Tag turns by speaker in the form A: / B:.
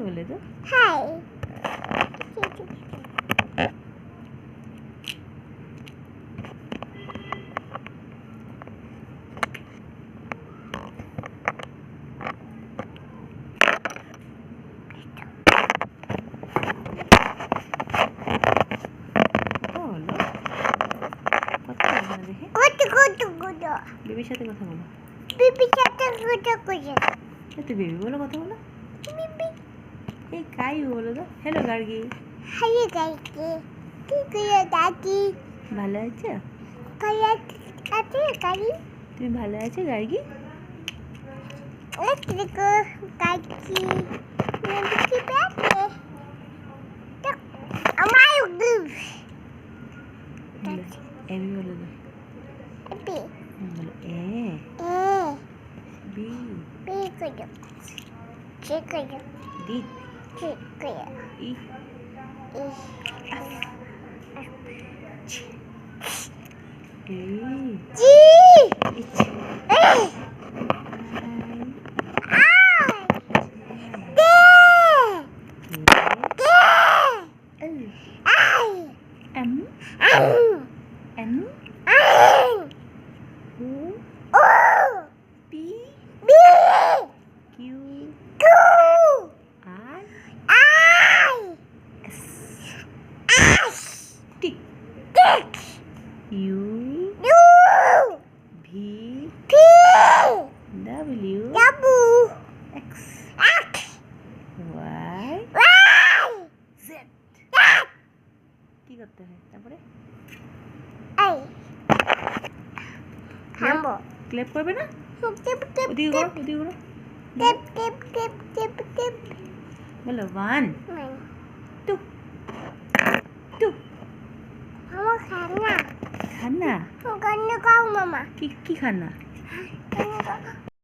A: বলে তো।
B: হাই
A: বেবির সাথে কথা বলো। তো বেবি বলো, কথা বলো। এই কাই বলো তো। হ্যালো গার্গি। ভালো আছো? তুমি ভালো আছো গার্গি? এবি বলো তো। বলো এ বি ডি ই কি করতে হয় তারপরে? ক্লেপ করবে না? ওদিকে করো, ওদিকে করো। বলো 1 2 2 খান্না কি খান্না?